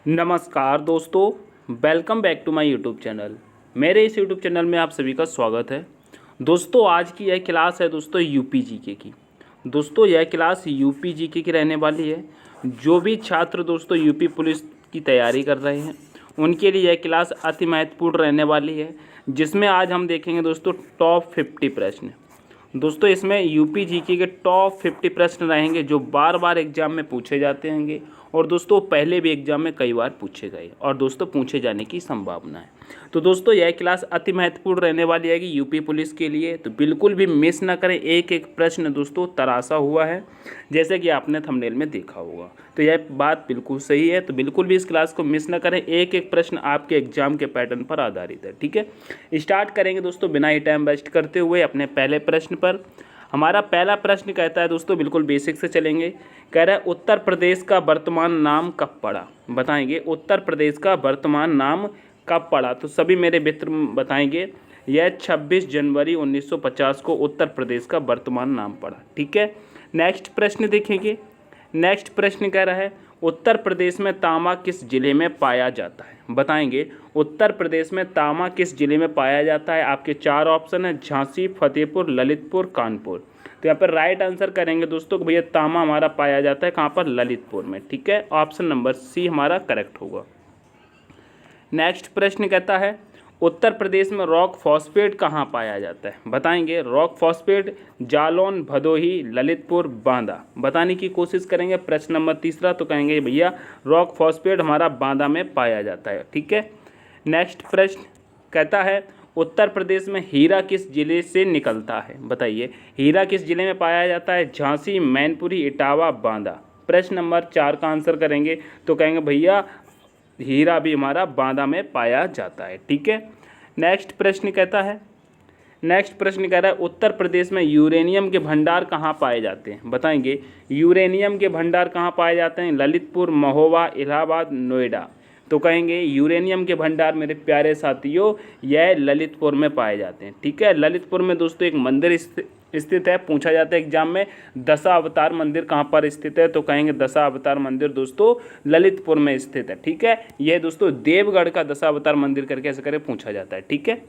नमस्कार दोस्तों, welcome back to my YouTube channel. मेरे इस यूट्यूब चैनल में आप सभी का स्वागत है। दोस्तों आज की यह क्लास है दोस्तों यूपी जीके की। दोस्तों यह क्लास यूपी जीके की रहने वाली है। जो भी छात्र दोस्तों यूपी पुलिस की तैयारी कर रहे हैं उनके लिए यह क्लास अति महत्वपूर्ण रहने वाली है, जिसमें आज हम देखेंगे दोस्तों टॉप 50 प्रश्न। दोस्तों इसमें यूपी जीके के टॉप 50 प्रश्न रहेंगे जो बार बार एग्जाम में पूछे जाते होंगे और दोस्तों पहले भी एग्जाम में कई बार पूछे गए और दोस्तों पूछे जाने की संभावना है। तो दोस्तों यह क्लास अति महत्वपूर्ण रहने वाली है कि यूपी पुलिस के लिए, तो बिल्कुल भी मिस ना करें। एक एक प्रश्न दोस्तों तराशा हुआ है, जैसे कि आपने थंबनेल में देखा होगा। तो यह बात बिल्कुल सही है, तो बिल्कुल भी इस क्लास को मिस ना करें। एक एक प्रश्न आपके एग्जाम के पैटर्न पर आधारित है। ठीक है, स्टार्ट करेंगे दोस्तों बिना ही टाइम वेस्ट करते हुए अपने पहले प्रश्न पर। हमारा पहला प्रश्न कहता है दोस्तों, बिल्कुल बेसिक से चलेंगे। कह रहा है उत्तर प्रदेश का वर्तमान नाम कब पड़ा? बताएंगे उत्तर प्रदेश का वर्तमान नाम कब पड़ा। तो सभी मेरे मित्र बताएंगे यह 26 जनवरी 1950 को उत्तर प्रदेश का वर्तमान नाम पड़ा। ठीक है, नेक्स्ट प्रश्न देखेंगे। नेक्स्ट प्रश्न कह रहा है उत्तर प्रदेश में तांबा किस जिले में पाया जाता है? बताएंगे उत्तर प्रदेश में तांबा किस जिले में पाया जाता है। आपके चार ऑप्शन है, झांसी, फतेहपुर, ललितपुर, कानपुर। तो यहाँ पर राइट आंसर करेंगे दोस्तों कि भैया तांबा हमारा पाया जाता है कहाँ पर? ललितपुर में। ठीक है, ऑप्शन नंबर सी हमारा करेक्ट होगा। नेक्स्ट प्रश्न कहता है उत्तर प्रदेश में रॉक फॉस्फेट कहाँ पाया जाता है? बताएंगे रॉक फॉस्फेट जालौन, भदोही, ललितपुर, बांदा। बताने की कोशिश करेंगे। प्रश्न नंबर तीसरा तो कहेंगे भैया रॉक फॉस्फेट हमारा बांदा में पाया जाता है। ठीक है, नेक्स्ट प्रश्न कहता है उत्तर प्रदेश में हीरा किस जिले से निकलता है? बताइए हीरा किस जिले में पाया जाता है? झांसी, मैनपुरी, इटावा, बांदा। प्रश्न नंबर 4 का आंसर करेंगे तो कहेंगे भैया हीरा भी हमारा बांदा में पाया जाता है। ठीक है, नेक्स्ट प्रश्न कहता है, नेक्स्ट प्रश्न कह रहा है उत्तर प्रदेश में यूरेनियम के भंडार कहाँ पाए जाते हैं? बताएंगे यूरेनियम के भंडार कहाँ पाए जाते हैं? ललितपुर, महोबा, इलाहाबाद, नोएडा। तो कहेंगे यूरेनियम के भंडार मेरे प्यारे साथियों यह ललितपुर में पाए जाते हैं। ठीक है, ललितपुर में दोस्तों एक मंदिर स्थित है। पूछा जाता है एग्जाम में दशावतार मंदिर कहाँ पर स्थित है? तो कहेंगे दशावतार मंदिर दोस्तों ललितपुर में स्थित है। ठीक है, यह दोस्तों देवगढ़ का दशावतार मंदिर करके ऐसे करके पूछा जाता है। ठीक है,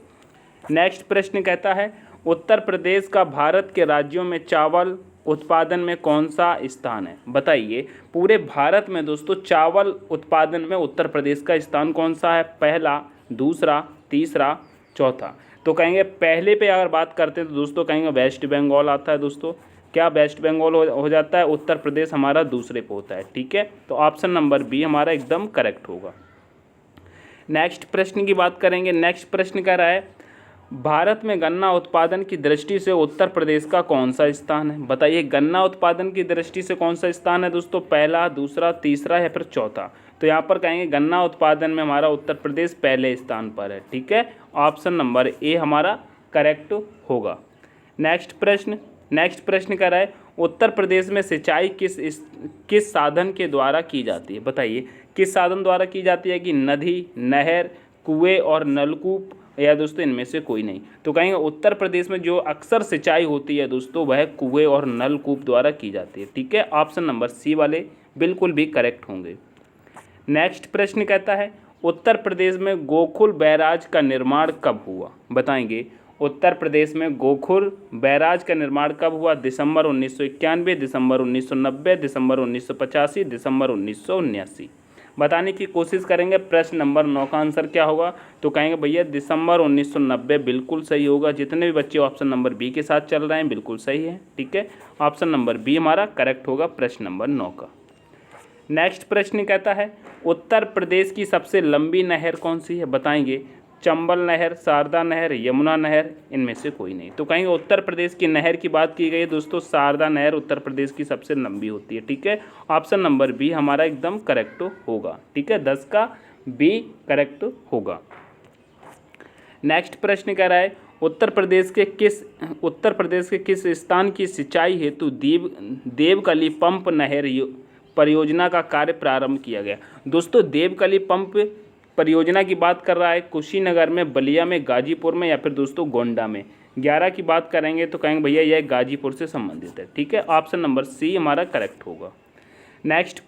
नेक्स्ट प्रश्न कहता है उत्तर प्रदेश का भारत के राज्यों में चावल उत्पादन में कौन सा स्थान है? बताइए पूरे भारत में दोस्तों चावल उत्पादन में उत्तर प्रदेश का स्थान कौन सा है? पहला, दूसरा, तीसरा, चौथा। तो कहेंगे पहले पे अगर बात करते हैं तो दोस्तों कहेंगे वेस्ट बंगाल आता है। दोस्तों क्या वेस्ट बंगाल हो जाता है? उत्तर प्रदेश हमारा दूसरे पे होता है। ठीक है, तो ऑप्शन नंबर बी हमारा एकदम करेक्ट होगा। नेक्स्ट प्रश्न की बात करेंगे। नेक्स्ट प्रश्न कह रहा है भारत में गन्ना उत्पादन की दृष्टि से उत्तर प्रदेश का कौन सा स्थान है? बताइए गन्ना उत्पादन की दृष्टि से कौन सा स्थान है दोस्तों? पहला, दूसरा, तीसरा या फिर चौथा। तो यहाँ पर कहेंगे गन्ना उत्पादन में हमारा उत्तर प्रदेश पहले स्थान पर है। ठीक है, ऑप्शन नंबर ए हमारा करेक्ट होगा। नेक्स्ट प्रश्न कर रहा है उत्तर प्रदेश में सिंचाई किस साधन के द्वारा की जाती है? बताइए किस साधन द्वारा की जाती है? कि नदी, नहर, कुएं और नलकूप या दोस्तों इनमें से कोई नहीं। तो कहेंगे उत्तर प्रदेश में जो अक्सर सिंचाई होती है दोस्तों वह कुएं और नलकूप द्वारा की जाती है। ठीक है, ऑप्शन नंबर सी वाले बिल्कुल भी करेक्ट होंगे। नेक्स्ट प्रश्न कहता है उत्तर प्रदेश में गोकुल बैराज का निर्माण कब हुआ? बताएंगे उत्तर प्रदेश में गोकुल बैराज का निर्माण कब हुआ? दिसंबर 1991, दिसंबर 1990, दिसंबर 1985, दिसंबर 1979। बताने की कोशिश करेंगे। प्रश्न नंबर 9 का आंसर क्या होगा? तो कहेंगे भैया दिसंबर 1990 बिल्कुल सही होगा। जितने भी बच्चे ऑप्शन नंबर बी के साथ चल रहे हैं बिल्कुल सही है। ठीक है, ऑप्शन नंबर बी हमारा करेक्ट होगा प्रश्न नंबर 9 का। नेक्स्ट प्रश्न कहता है उत्तर प्रदेश की सबसे लंबी नहर कौन सी है? बताएंगे चंबल नहर, शारदा नहर, यमुना नहर, इनमें से कोई नहीं। तो कहेंगे उत्तर प्रदेश की नहर की बात की गई है दोस्तों, शारदा नहर उत्तर प्रदेश की सबसे लंबी होती है। ठीक है, ऑप्शन नंबर बी हमारा एकदम करेक्ट होगा। ठीक है, 10 का बी करेक्ट होगा। नेक्स्ट प्रश्न कह रहा है उत्तर प्रदेश के किस स्थान की सिंचाई हेतु देवकली पंप नहर परियोजना का कार्य प्रारंभ किया गया? दोस्तों देवकली पंप परियोजना की बात कर रहा है कुशीनगर में, बलिया में, गाजीपुर में या फिर दोस्तों गोंडा में। 11 की बात करेंगे तो कहेंगे भैया यह गाजीपुर से संबंधित है। ठीक है, ऑप्शन नंबर सी हमारा करेक्ट होगा। नेक्स्ट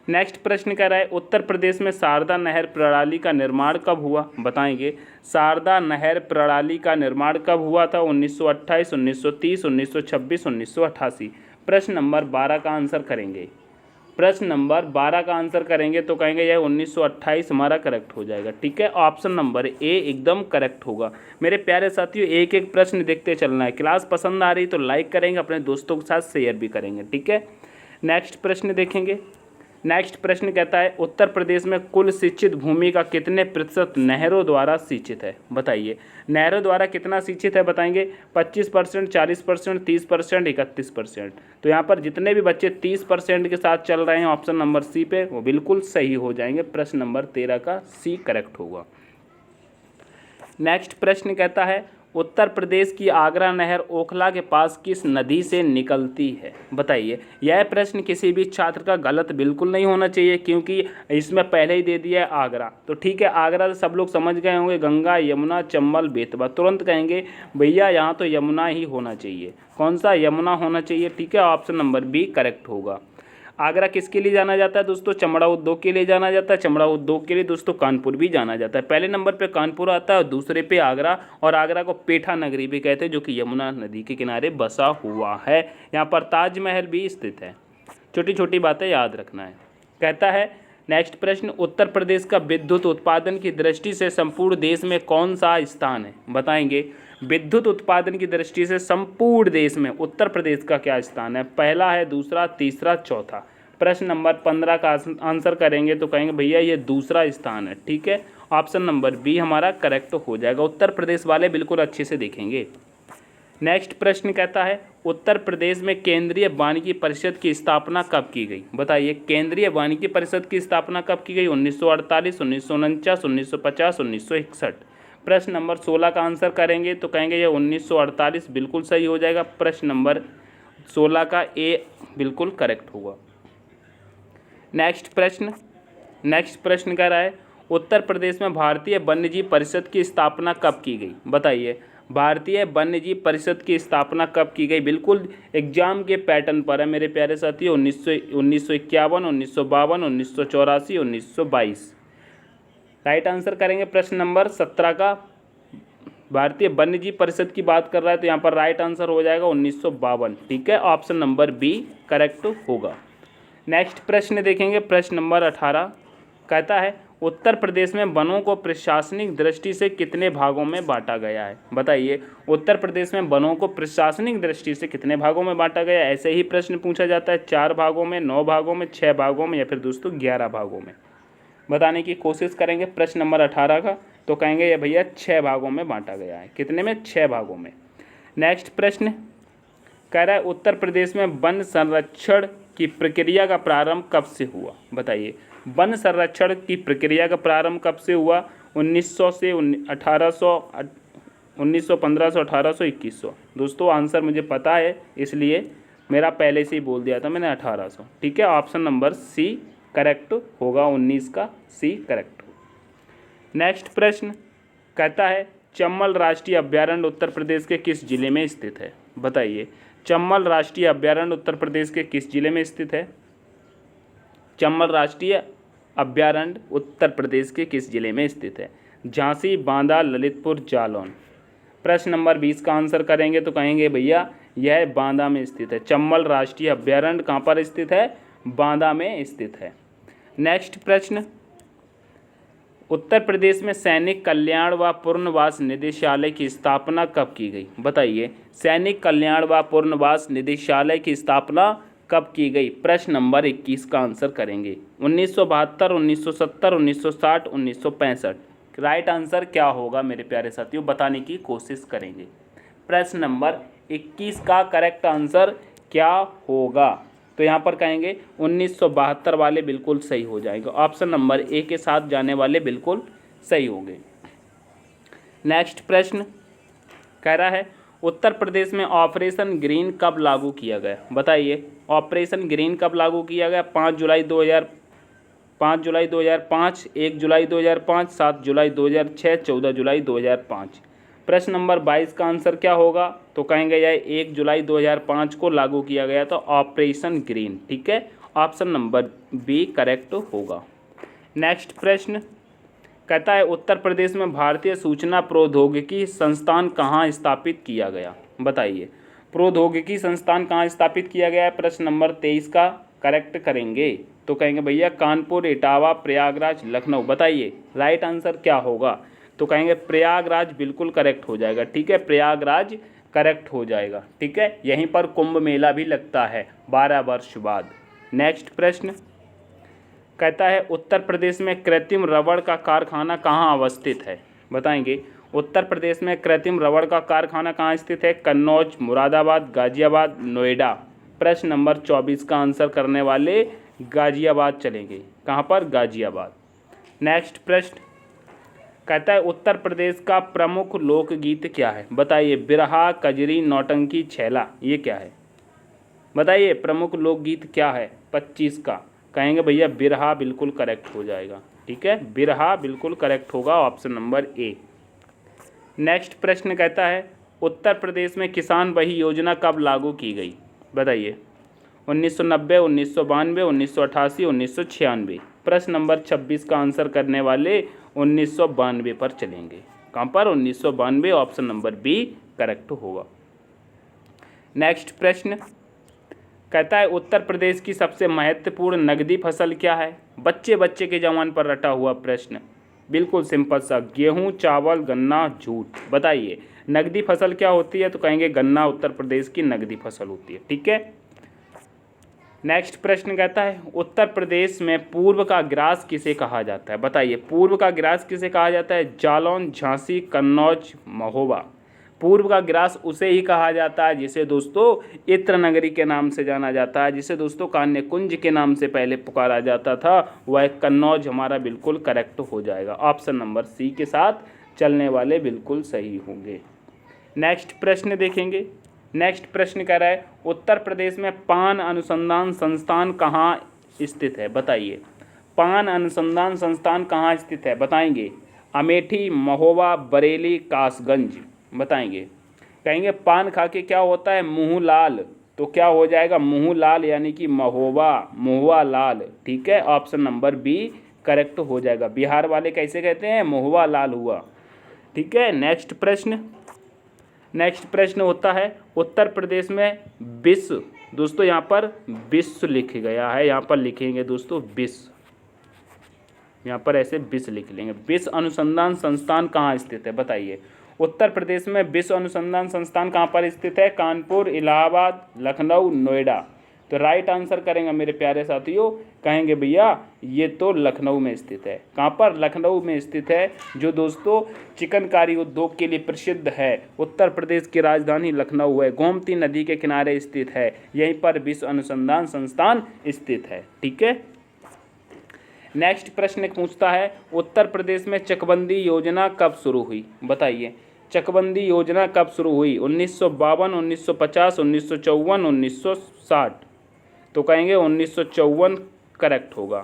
नेक्स्ट प्रश्न कह रहा है उत्तर प्रदेश में शारदा नहर प्रणाली का निर्माण कब हुआ, बताएंगे। शारदा नहर प्रणाली का निर्माण कब हुआ था? 1928, 1930, 1926, 1988। प्रश्न नंबर 12 का आंसर करेंगे। प्रश्न नंबर 12 का आंसर करेंगे तो कहेंगे यह 1928 हमारा करेक्ट हो जाएगा। ठीक है, ऑप्शन नंबर ए एकदम करेक्ट होगा। मेरे प्यारे साथियों, एक एक प्रश्न देखते चलना है। क्लास पसंद आ रही तो लाइक करेंगे, अपने दोस्तों के साथ शेयर भी करेंगे। ठीक है, नेक्स्ट प्रश्न देखेंगे। नेक्स्ट प्रश्न कहता है उत्तर प्रदेश में कुल सिंचित भूमि का कितने प्रतिशत नहरों द्वारा सिंचित है, बताइए। नहरों द्वारा कितना सिंचित है बताएंगे। 25%, 40%, 30%, 31%। तो यहाँ पर जितने भी बच्चे 30% के साथ चल रहे हैं ऑप्शन नंबर सी पे, वो बिल्कुल सही हो जाएंगे। प्रश्न नंबर 13 का सी करेक्ट होगा। नेक्स्ट प्रश्न कहता है उत्तर प्रदेश की आगरा नहर ओखला के पास किस नदी से निकलती है, बताइए। यह प्रश्न किसी भी छात्र का गलत बिल्कुल नहीं होना चाहिए, क्योंकि इसमें पहले ही दे दिया है आगरा। तो ठीक है, आगरा से सब लोग समझ गए होंगे, गंगा, यमुना, चंबल, बेतवा। तुरंत कहेंगे भैया यहाँ तो यमुना ही होना चाहिए। कौन सा? यमुना होना चाहिए। ठीक है, ऑप्शन नंबर बी करेक्ट होगा। आगरा किसके लिए जाना जाता है दोस्तों? चमड़ा उद्योग के लिए जाना जाता है। चमड़ा उद्योग के लिए दोस्तों कानपुर भी जाना जाता है। पहले नंबर पे कानपुर आता है और दूसरे पे आगरा, और आगरा को पेठा नगरी भी कहते हैं, जो कि यमुना नदी के किनारे बसा हुआ है। यहाँ पर ताजमहल भी स्थित है। छोटी छोटी बातें याद रखना है। कहता है नेक्स्ट प्रश्न उत्तर प्रदेश का विद्युत उत्पादन की दृष्टि से संपूर्ण देश में कौन सा स्थान है, बताएंगे। विद्युत उत्पादन की दृष्टि से संपूर्ण देश में उत्तर प्रदेश का क्या स्थान है? पहला है, दूसरा, तीसरा, चौथा। प्रश्न नंबर 15 का आंसर करेंगे तो कहेंगे भैया ये दूसरा स्थान है। ठीक है, ऑप्शन नंबर बी हमारा करेक्ट हो जाएगा। उत्तर प्रदेश वाले बिल्कुल अच्छे से देखेंगे। नेक्स्ट प्रश्न कहता है उत्तर प्रदेश में केंद्रीय वानिकी परिषद की स्थापना कब की गई, बताइए। केंद्रीय वानिकी परिषद की स्थापना कब की गई? 1948, 1949, 1950, 1961। प्रश्न नंबर 16 का आंसर करेंगे तो कहेंगे ये 1948 बिल्कुल सही हो जाएगा। प्रश्न नंबर 16 का ए बिल्कुल करेक्ट होगा। नेक्स्ट प्रश्न कह रहा है उत्तर प्रदेश में भारतीय वन्यजीव परिषद की स्थापना कब की गई, बताइए। भारतीय वन्यजीव परिषद की स्थापना कब की गई? बिल्कुल एग्जाम के पैटर्न पर है मेरे प्यारे साथियों। 1951, 1952, 1984, 1922। राइट आंसर करेंगे प्रश्न नंबर 17 का। भारतीय वन्यजीव परिषद की बात कर रहा है तो यहाँ पर राइट आंसर हो जाएगा 1952। ठीक है, ऑप्शन नंबर बी करेक्ट होगा। नेक्स्ट प्रश्न देखेंगे। प्रश्न नंबर 18 कहता है उत्तर प्रदेश में वनों को प्रशासनिक दृष्टि से कितने भागों में बांटा गया है, बताइए। उत्तर प्रदेश में वनों को प्रशासनिक दृष्टि से कितने भागों में बांटा गया है? ऐसे ही प्रश्न पूछा जाता है 4 भागों में, 9 भागों में, 6 भागों में, या फिर दोस्तों 11 भागों में। बताने की कोशिश करेंगे प्रश्न नंबर 18 का तो कहेंगे ये भैया 6 भागों में बांटा गया है। कितने में? 6 भागों में। नेक्स्ट प्रश्न कह रहा है उत्तर प्रदेश में वन संरक्षण की प्रक्रिया का प्रारंभ कब से हुआ, बताइए। वन संरक्षण की प्रक्रिया का प्रारंभ कब से हुआ? 1900 से 1800, 1915, 1800, 2100। दोस्तों आंसर मुझे पता है, इसलिए मेरा पहले से ही बोल दिया था मैंने 1800। ठीक है, ऑप्शन नंबर सी करेक्ट होगा। 19 का सी करेक्ट होगा। नेक्स्ट प्रश्न कहता है चंबल राष्ट्रीय अभ्यारण्य उत्तर प्रदेश के किस जिले में स्थित है, बताइए। चंबल राष्ट्रीय अभ्यारण्य उत्तर प्रदेश के किस जिले में स्थित है? चंबल राष्ट्रीय अभ्यारण्य उत्तर प्रदेश के किस जिले में स्थित है? झांसी, बांदा, ललितपुर, जालौन। प्रश्न नंबर 20 का आंसर करेंगे तो कहेंगे भैया यह बांदा में स्थित है। चंबल राष्ट्रीय अभ्यारण्य कहाँ पर स्थित है? बांदा में स्थित है। नेक्स्ट प्रश्न उत्तर प्रदेश में सैनिक कल्याण व पुनर्वास निदेशालय की स्थापना कब की गई, बताइए। सैनिक कल्याण व पुनर्वास निदेशालय की स्थापना कब की गई? प्रश्न नंबर 21 का आंसर करेंगे। 1972, 1970, 1960, 1965। राइट आंसर क्या होगा मेरे प्यारे साथियों, बताने की कोशिश करेंगे। प्रश्न नंबर 21 का करेक्ट आंसर क्या होगा? तो यहाँ पर कहेंगे 1972 वाले बिल्कुल सही हो जाएगा। ऑप्शन नंबर ए के साथ जाने वाले बिल्कुल सही होंगे। नेक्स्ट प्रश्न कह रहा है उत्तर प्रदेश में ऑपरेशन ग्रीन कब लागू किया गया, बताइए। ऑपरेशन ग्रीन कब लागू किया गया? 5 जुलाई 2005, 1 जुलाई 2005, 7 जुलाई 2006, 14 जुलाई 2005। प्रश्न नंबर 22 का आंसर क्या होगा? तो कहेंगे यह 1 जुलाई 2005 को लागू किया गया था ऑपरेशन ग्रीन। ठीक है, ऑप्शन नंबर बी करेक्ट होगा। नेक्स्ट प्रश्न कहता है उत्तर प्रदेश में भारतीय सूचना प्रौद्योगिकी संस्थान कहाँ स्थापित किया गया? बताइए प्रौद्योगिकी संस्थान कहाँ स्थापित किया गया है? प्रश्न नंबर 23 का करेक्ट करेंगे तो कहेंगे भैया कानपुर, इटावा, प्रयागराज, लखनऊ। बताइए राइट आंसर क्या होगा? तो कहेंगे प्रयागराज बिल्कुल करेक्ट हो जाएगा। ठीक है, प्रयागराज करेक्ट हो जाएगा। ठीक है, यहीं पर कुंभ मेला भी लगता है 12 वर्ष बाद। नेक्स्ट प्रश्न कहता है उत्तर प्रदेश में कृत्रिम रबड़ का कारखाना कहाँ अवस्थित है? बताएंगे उत्तर प्रदेश में कृत्रिम रबड़ का कारखाना कहाँ स्थित है? कन्नौज, मुरादाबाद, गाजियाबाद, नोएडा। प्रश्न नंबर 24 का आंसर करने वाले गाजियाबाद चलेंगे। कहाँ पर? गाजियाबाद। नेक्स्ट प्रश्न कहता है उत्तर प्रदेश का प्रमुख लोकगीत क्या है? बताइए बिरहा, कजरी, नौटंकी, छैला, ये क्या है? बताइए प्रमुख लोकगीत क्या है 25 का? कहेंगे भैया बिरहा बिल्कुल करेक्ट हो जाएगा। ठीक है, बिरहा बिल्कुल करेक्ट होगा, ऑप्शन नंबर ए। नेक्स्ट प्रश्न कहता है उत्तर प्रदेश में किसान बही योजना कब लागू की गई? बताइए 1990, 1992, 1988, 1996। प्रश्न नंबर 26 का आंसर करने वाले 1992 पर चलेंगे। कहाँ पर? 1992, ऑप्शन नंबर बी करेक्ट होगा। नेक्स्ट प्रश्न कहता है उत्तर प्रदेश की सबसे महत्वपूर्ण नकदी फसल क्या है? बच्चे बच्चे के जवान पर रटा हुआ प्रश्न, बिल्कुल सिंपल सा, गेहूं, चावल, गन्ना, जूट। बताइए नकदी फसल क्या होती है? तो कहेंगे गन्ना उत्तर प्रदेश की नकदी फसल होती है। ठीक है, नेक्स्ट प्रश्न कहता है उत्तर प्रदेश में पूर्व का ग्रास किसे कहा जाता है? बताइए पूर्व का ग्रास किसे कहा जाता है? जालौन, झांसी, कन्नौज, महोबा। पूर्व का ग्रास उसे ही कहा जाता है जिसे दोस्तों इत्र नगरी के नाम से जाना जाता है, जिसे दोस्तों कान्य कुंज के नाम से पहले पुकारा जाता था, वह कन्नौज हमारा बिल्कुल करेक्ट हो जाएगा। ऑप्शन नंबर सी के साथ चलने वाले बिल्कुल सही होंगे। नेक्स्ट प्रश्न देखेंगे। नेक्स्ट प्रश्न कह रहा है उत्तर प्रदेश में पान अनुसंधान संस्थान कहाँ स्थित है? बताइए पान अनुसंधान संस्थान कहाँ स्थित है? बताएंगे अमेठी, महोबा, बरेली, कासगंज। बताएंगे कहेंगे पान खा के क्या होता है? मुँह लाल, तो क्या हो जाएगा? मुँह लाल यानी कि महोबा, महुआ लाल। ठीक है, ऑप्शन नंबर बी करेक्ट हो जाएगा। बिहार वाले कैसे कहते हैं? महुआ लाल हुआ। ठीक है, नेक्स्ट प्रश्न। नेक्स्ट प्रश्न होता है उत्तर प्रदेश में विश्व, दोस्तों यहाँ पर विश्व लिख गया है, यहाँ पर लिखेंगे दोस्तों विश्व, यहाँ पर ऐसे विश्व लिख लेंगे। विश्व अनुसंधान संस्थान कहाँ स्थित है? बताइए उत्तर प्रदेश में विश्व अनुसंधान संस्थान कहाँ पर स्थित है? कानपुर, इलाहाबाद, लखनऊ, नोएडा। तो राइट आंसर करेंगे मेरे प्यारे साथियों, कहेंगे भैया ये तो लखनऊ में स्थित है। कहाँ पर? लखनऊ में स्थित है, जो दोस्तों चिकनकारी उद्योग के लिए प्रसिद्ध है। उत्तर प्रदेश की राजधानी लखनऊ है, गोमती नदी के किनारे स्थित है, यहीं पर विश्व अनुसंधान संस्थान स्थित है। ठीक है, नेक्स्ट प्रश्न पूछता है उत्तर प्रदेश में चकबंदी योजना कब शुरू हुई? बताइए चकबंदी योजना कब शुरू हुई? 1952, 1950, 1954, 1960। तो कहेंगे 1954 करेक्ट होगा।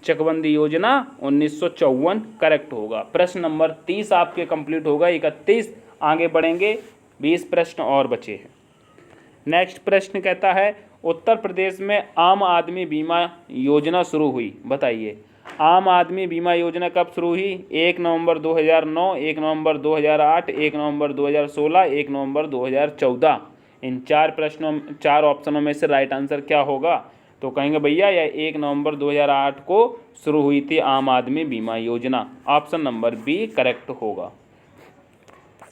चकबंदी योजना 1954 करेक्ट होगा। प्रश्न नंबर 30 आपके कंप्लीट होगा। 31 आगे बढ़ेंगे, 20 प्रश्न और बचे हैं। नेक्स्ट प्रश्न कहता है उत्तर प्रदेश में आम आदमी बीमा योजना शुरू हुई। बताइए आम आदमी बीमा योजना कब शुरू हुई? 1 नवंबर 2009, 1 नवंबर 2008, 1 नवंबर 2016, 1 नवंबर 2014। इन चार ऑप्शनों में से राइट आंसर क्या होगा? तो कहेंगे भैया यह 1 नवंबर 2008 को शुरू हुई थी आम आदमी बीमा योजना। ऑप्शन नंबर बी करेक्ट होगा।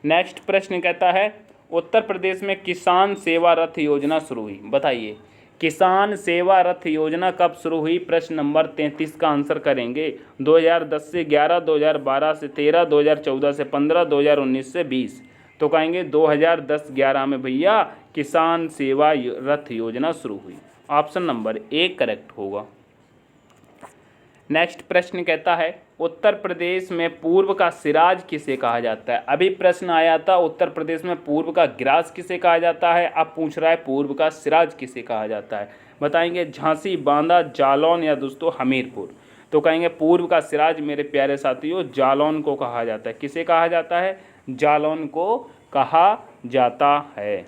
नेक्स्ट प्रश्न कहता है उत्तर प्रदेश में किसान सेवा रथ योजना शुरू हुई। बताइए किसान सेवा रथ योजना कब शुरू हुई? प्रश्न नंबर 33 का आंसर करेंगे 2010 से 11, 2012 से 13, 2014 से 15, 2019 से 20। तो कहेंगे 2010-11 में भैया किसान सेवा रथ योजना शुरू हुई। ऑप्शन नंबर ए करेक्ट होगा। नेक्स्ट प्रश्न कहता है उत्तर प्रदेश में पूर्व का सिराज किसे कहा जाता है? अभी प्रश्न आया था उत्तर प्रदेश में पूर्व का ग्रास किसे कहा जाता है, अब पूछ रहा है पूर्व का सिराज किसे कहा जाता है। बताएंगे झांसी, बांदा, जालौन या दोस्तों हमीरपुर। तो कहेंगे पूर्व का सिराज मेरे प्यारे साथियों जालौन को कहा जाता है। किसे कहा जाता है? जालौन को कहा जाता है।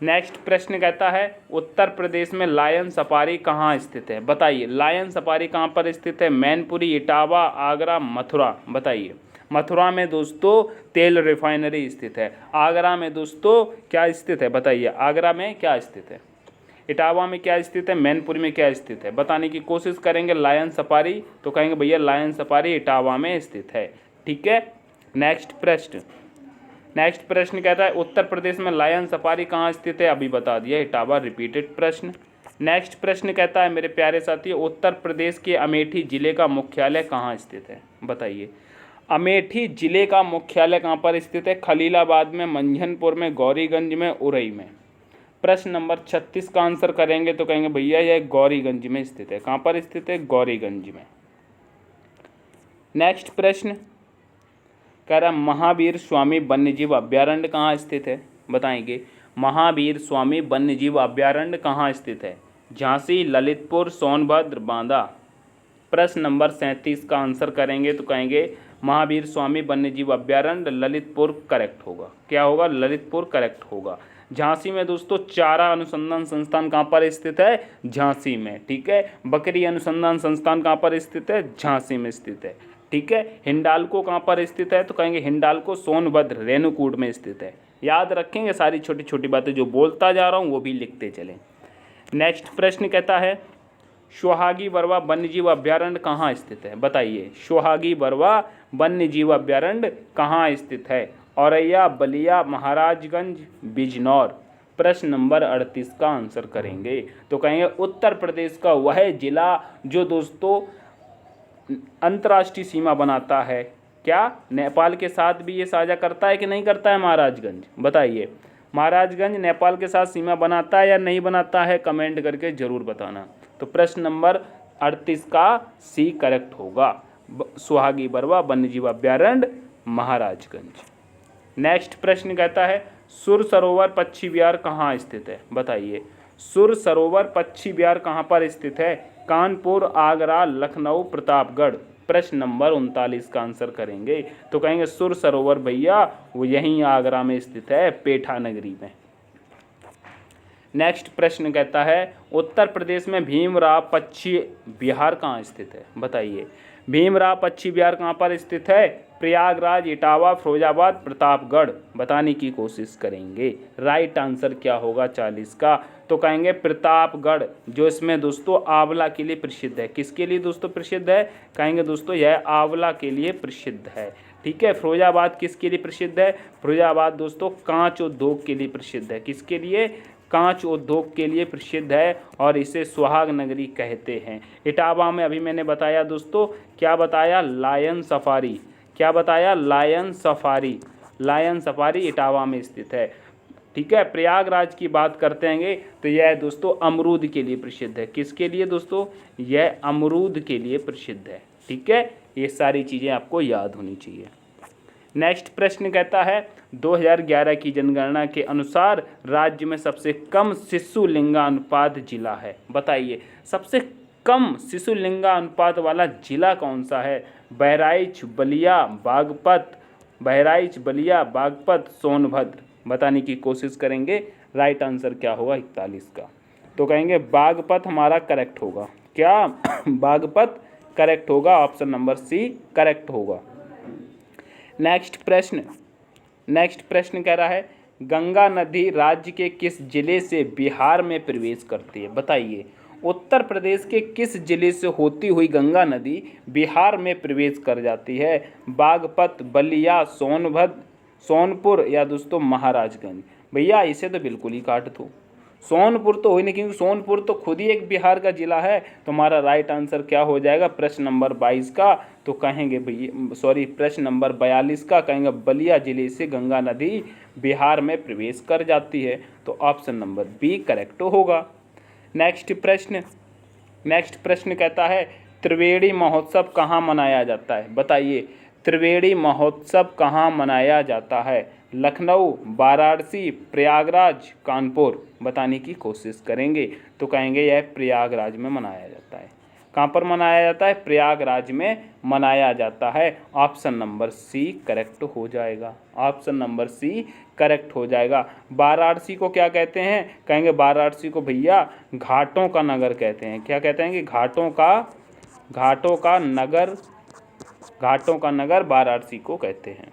नेक्स्ट प्रश्न कहता है उत्तर प्रदेश में लायन सफारी कहाँ स्थित है? बताइए लायन सफारी कहाँ पर स्थित है? मैनपुरी, इटावा, आगरा, मथुरा। बताइए। मथुरा में दोस्तों तेल रिफाइनरी स्थित है। आगरा में दोस्तों क्या स्थित है? बताइए आगरा में क्या स्थित है? इटावा में क्या स्थित है? मैनपुरी में क्या स्थित है? बताने की कोशिश करेंगे। लायन सफारी तो कहेंगे भैया लायन सफारी इटावा में स्थित है। ठीक है। नेक्स्ट प्रश्न कहता है उत्तर प्रदेश में लायन सफारी कहाँ स्थित है? अभी बता दिया इटावा। रिपीटेड प्रश्न। नेक्स्ट प्रश्न कहता है मेरे प्यारे साथियों उत्तर प्रदेश के अमेठी जिले का मुख्यालय कहाँ स्थित है? बताइए अमेठी जिले का मुख्यालय कहाँ पर स्थित है? खलीलाबाद में, मंझनपुर में, गौरीगंज में, उरई में। प्रश्न नंबर 36 का आंसर करेंगे तो कहेंगे भैया यह गौरीगंज में स्थित है। कहाँ पर स्थित है? गौरीगंज में। नेक्स्ट प्रश्न कह रहा महावीर स्वामी वन्यजीव अभ्यारण्य कहाँ स्थित है? बताएंगे महावीर स्वामी वन्यजीव अभ्यारण्य कहाँ स्थित है? झांसी, ललितपुर, सोनभद्र, बांदा। प्रश्न नंबर 37 का आंसर करेंगे तो कहेंगे महावीर स्वामी वन्यजीव अभ्यारण्य, ललितपुर करेक्ट होगा। क्या होगा? ललितपुर करेक्ट होगा। झांसी में दोस्तों चारा अनुसंधान संस्थान कहाँ पर स्थित है? झांसी में। ठीक है। बकरी अनुसंधान संस्थान कहाँ पर स्थित है? झांसी में स्थित है। ठीक है। हिंडाल्को कहाँ पर स्थित है? तो कहेंगे हिंडाल्को सोनभद्र रेणुकूट में स्थित है। याद रखेंगे सारी छोटी छोटी बातें जो बोलता जा रहा हूँ वो भी लिखते चलें। नेक्स्ट प्रश्न कहता है सोहागी बरवा वन्यजीव अभ्यारण्य कहाँ स्थित है? बताइए सोहागी बरवा वन्यजीव अभ्यारण्य कहाँ स्थित है? औरैया, बलिया, महाराजगंज, बिजनौर। प्रश्न नंबर 38 का आंसर करेंगे तो कहेंगे उत्तर प्रदेश का वह जिला जो दोस्तों अंतर्राष्ट्रीय सीमा बनाता है। क्या नेपाल के साथ भी ये साझा करता है कि नहीं करता है? महाराजगंज। बताइए महाराजगंज नेपाल के साथ सीमा बनाता है या नहीं बनाता है? कमेंट करके जरूर बताना। तो प्रश्न नंबर 38 का सी करेक्ट होगा। सोहागी बरवा वन्यजीव अभ्यारण्य महाराजगंज। नेक्स्ट प्रश्न कहता है सुर सरोवर पक्षी विहार कहाँ स्थित है? बताइए सुर सरोवर पक्षी विहार कहाँ पर स्थित है? कानपुर, आगरा, लखनऊ, प्रतापगढ़। प्रश्न नंबर 39 का आंसर करेंगे तो कहेंगे सुर सरोवर भैया वो यहीं आगरा में स्थित है, पेठा नगरी में। नेक्स्ट प्रश्न कहता है उत्तर प्रदेश में भीमराव पक्षी विहार कहाँ स्थित है? बताइए भीमराव पक्षी विहार कहाँ पर स्थित है? प्रयागराज, इटावा, फिरोजाबाद, प्रतापगढ़। बताने की कोशिश करेंगे। राइट आंसर क्या होगा 40 का? तो कहेंगे प्रतापगढ़ जो इसमें दोस्तों आंवला के लिए प्रसिद्ध है। किसके लिए दोस्तों प्रसिद्ध है? कहेंगे दोस्तों यह आंवला के लिए प्रसिद्ध है। ठीक है। फिरोजाबाद किसके लिए प्रसिद्ध है? फिरोजाबाद दोस्तों कांच उद्योग के लिए प्रसिद्ध है। किसके लिए? कांच उद्योग के लिए प्रसिद्ध है और इसे सुहाग नगरी कहते हैं। इटावा में अभी मैंने बताया दोस्तों क्या बताया? Lion safari. क्या बताया? Lion safari. Lion safari Etawah में स्थित है। ठीक है। प्रयागराज की बात करते हैं तो यह दोस्तों अमरूद के लिए प्रसिद्ध है। किसके लिए दोस्तों? यह अमरूद के लिए प्रसिद्ध है। ठीक है। ये सारी चीज़ें आपको याद होनी चाहिए। नेक्स्ट प्रश्न कहता है 2011 की जनगणना के अनुसार राज्य में सबसे कम शिशु लिंगानुपात जिला है। बताइए सबसे कम शिशु लिंगानुपात वाला जिला कौन सा है? बहराइच, बलिया, बागपत। बहराइच, बलिया, बागपत, सोनभद्र। बताने की कोशिश करेंगे। राइट आंसर क्या होगा 41 का? तो कहेंगे बागपत हमारा करेक्ट होगा। क्या? बागपत करेक्ट होगा। ऑप्शन नंबर सी करेक्ट होगा। नेक्स्ट प्रश्न कह रहा है गंगा नदी राज्य के किस जिले से बिहार में प्रवेश करती है? बताइए उत्तर प्रदेश के किस जिले से होती हुई गंगा नदी बिहार में प्रवेश कर जाती है? बागपत, बलिया, सोनभद्र, सोनपुर या दोस्तों महाराजगंज। भैया इसे तो बिल्कुल ही काट दो। सोनपुर तो हो ही नहीं क्योंकि सोनपुर तो खुद ही एक बिहार का जिला है। तो हमारा राइट आंसर क्या हो जाएगा प्रश्न नंबर 22 का? तो कहेंगे भैया प्रश्न नंबर 42 का कहेंगे बलिया जिले से गंगा नदी बिहार में प्रवेश कर जाती है। तो ऑप्शन नंबर बी करेक्ट होगा। नेक्स्ट प्रश्न कहता है त्रिवेणी महोत्सव कहाँ मनाया जाता है? बताइए त्रिवेणी महोत्सव कहाँ मनाया जाता है? लखनऊ, वाराणसी, प्रयागराज, कानपुर। बताने की कोशिश करेंगे तो कहेंगे यह प्रयागराज में मनाया जाता है। कहाँ पर मनाया जाता है? प्रयागराज में मनाया जाता है। ऑप्शन नंबर सी करेक्ट हो जाएगा। ऑप्शन नंबर सी करेक्ट हो जाएगा। वाराणसी को क्या कहते हैं? कहेंगे वाराणसी को भैया घाटों का नगर कहते हैं। क्या कहते हैं कि घाटों का नगर वाराणसी को कहते हैं।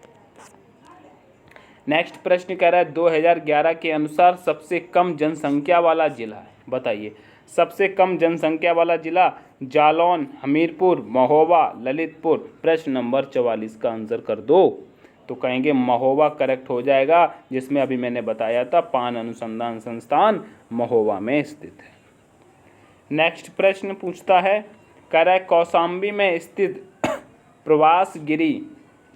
नेक्स्ट प्रश्न कह रहा है 2011 के अनुसार सबसे कम जनसंख्या वाला जिला है, बताइए। सबसे कम जनसंख्या वाला जिला जालौन, हमीरपुर, महोबा, ललितपुर। प्रश्न नंबर 44 का आंसर कर दो। तो कहेंगे महोबा करेक्ट हो जाएगा, जिसमें अभी मैंने बताया था पान अनुसंधान संस्थान महोबा में स्थित है। नेक्स्ट प्रश्न पूछता है, कह रहा है कौशाम्बी में स्थित प्रवास गिरी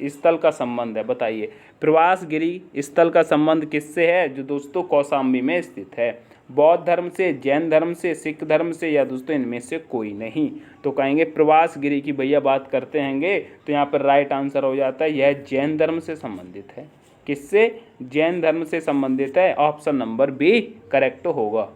स्थल का संबंध है, बताइए। प्रवास गिरी स्थल का संबंध किससे है? जो दोस्तों कौशाम्बी में स्थित है। बौद्ध धर्म से, जैन धर्म से, सिख धर्म से, या दोस्तों इनमें से कोई नहीं। तो कहेंगे प्रवास गिरी की भैया बात करते हैंगे तो यहाँ पर राइट आंसर हो जाता है, यह जैन धर्म से संबंधित है। किससे? जैन धर्म से संबंधित है। ऑप्शन नंबर बी करेक्ट होगा।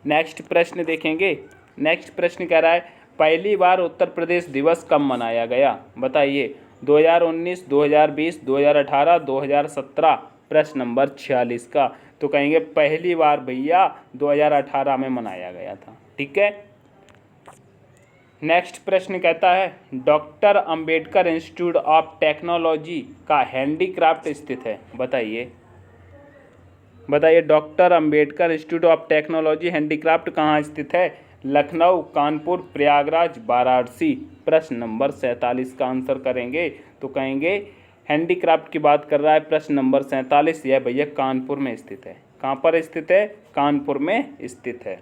नेक्स्ट प्रश्न देखेंगे। नेक्स्ट प्रश्न कह रहा है पहली बार उत्तर प्रदेश दिवस कब मनाया गया, बताइए। 2019, 2020, 2018, 2017। प्रश्न नंबर 46 का। तो कहेंगे पहली बार भैया 2018 में मनाया गया था। ठीक है। नेक्स्ट प्रश्न कहता है doctor Ambedkar institute of technology का हैंडीक्राफ्ट स्थित है, बताइए। Doctor Ambedkar institute of technology handicraft कहाँ स्थित है? लखनऊ, कानपुर, प्रयागराज, वाराणसी। प्रश्न नंबर 47 का आंसर करेंगे तो कहेंगे हैंडीक्राफ्ट की बात कर रहा है। प्रश्न नंबर 47 यह भैया कानपुर में स्थित है। कहाँ पर स्थित है? कानपुर में स्थित है।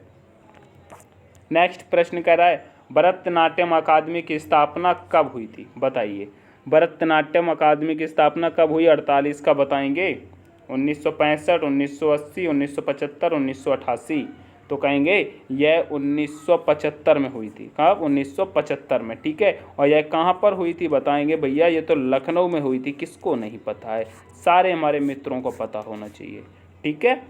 नेक्स्ट प्रश्न कह रहा है भरतनाट्यम अकादमी की स्थापना कब हुई थी, बताइए। भरतनाट्यम अकादमी की स्थापना कब हुई? 48 का बताएंगे। 1965, 1980, 1975, 1988। तो कहेंगे यह 1975 में हुई थी। कब? 1975 में। ठीक है। और यह कहाँ पर हुई थी बताएंगे भैया, ये तो लखनऊ में हुई थी। किसको नहीं पता है? सारे हमारे मित्रों को पता होना चाहिए। ठीक है।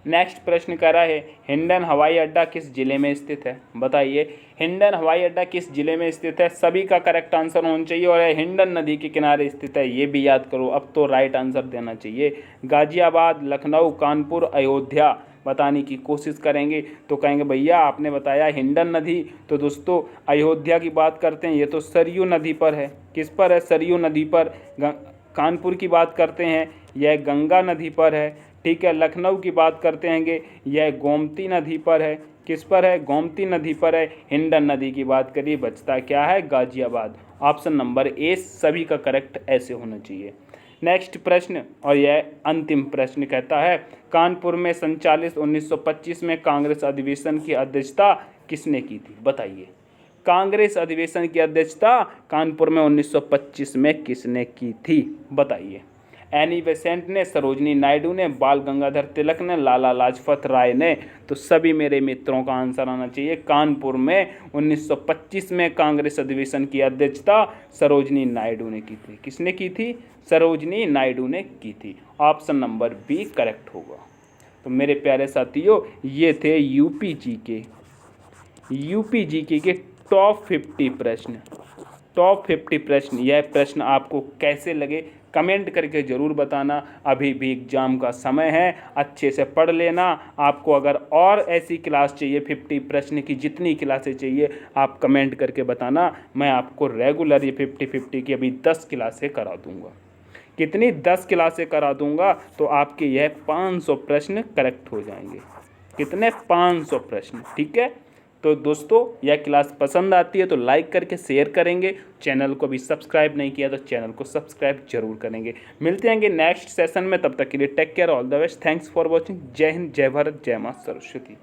नेक्स्ट प्रश्न कह रहा है हिंडन हवाई अड्डा किस जिले में स्थित है, बताइए। हिंडन हवाई अड्डा किस जिले में स्थित है? सभी का करेक्ट आंसर होना चाहिए। और यह हिंडन नदी के किनारे स्थित है, ये भी याद करो। अब तो राइट आंसर देना चाहिए। गाजियाबाद, लखनऊ, कानपुर, अयोध्या बताने की कोशिश करेंगे तो कहेंगे भैया आपने बताया हिंडन नदी, तो दोस्तों अयोध्या की बात करते हैं, ये तो सरयू नदी पर है। किस पर है? सरयू नदी पर। कानपुर की बात करते हैं, यह गंगा नदी पर है। ठीक है। लखनऊ की बात करते हैं, यह गोमती नदी पर है। किस पर है? गोमती नदी पर है। हिंडन नदी की बात करिए, बचता क्या है? गाजियाबाद। ऑप्शन नंबर ए सभी का करेक्ट ऐसे होना चाहिए। नेक्स्ट प्रश्न और यह अंतिम प्रश्न कहता है कानपुर में संचालित 1925 में कांग्रेस अधिवेशन की अध्यक्षता किसने की थी, बताइए। कांग्रेस अधिवेशन की अध्यक्षता कानपुर में 1925 में किसने की थी, बताइए। एनी बेसेंट ने, सरोजनी नायडू ने, बाल गंगाधर तिलक ने, लाला लाजपत राय ने। तो सभी मेरे मित्रों का आंसर आना चाहिए। कानपुर में 1925 में कांग्रेस अधिवेशन की अध्यक्षता सरोजनी नायडू ने की थी। किसने की थी? सरोजनी नायडू ने की थी। ऑप्शन नंबर बी करेक्ट होगा। तो मेरे प्यारे साथियों ये थे यूपी जीके के टॉप 50 प्रश्न। यह प्रश्न आपको कैसे लगे कमेंट करके ज़रूर बताना। अभी भी एग्ज़ाम का समय है, अच्छे से पढ़ लेना। आपको अगर और ऐसी क्लास चाहिए 50 प्रश्न की, जितनी क्लासें चाहिए आप कमेंट करके बताना। मैं आपको रेगुलर ये 50 की अभी 10 क्लासें करा दूँगा। कितनी? 10 क्लासें करा दूँगा तो आपके यह 500 प्रश्न करेक्ट हो जाएंगे। कितने? 500 प्रश्न। ठीक है। तो दोस्तों यह क्लास पसंद आती है तो लाइक करके शेयर करेंगे। चैनल को भी सब्सक्राइब नहीं किया तो चैनल को सब्सक्राइब जरूर करेंगे। मिलते हैं नेक्स्ट सेशन में, तब तक के लिए take care, all the best, thanks for watching. जय हिंद, जय भारत, जय मां सरस्वती।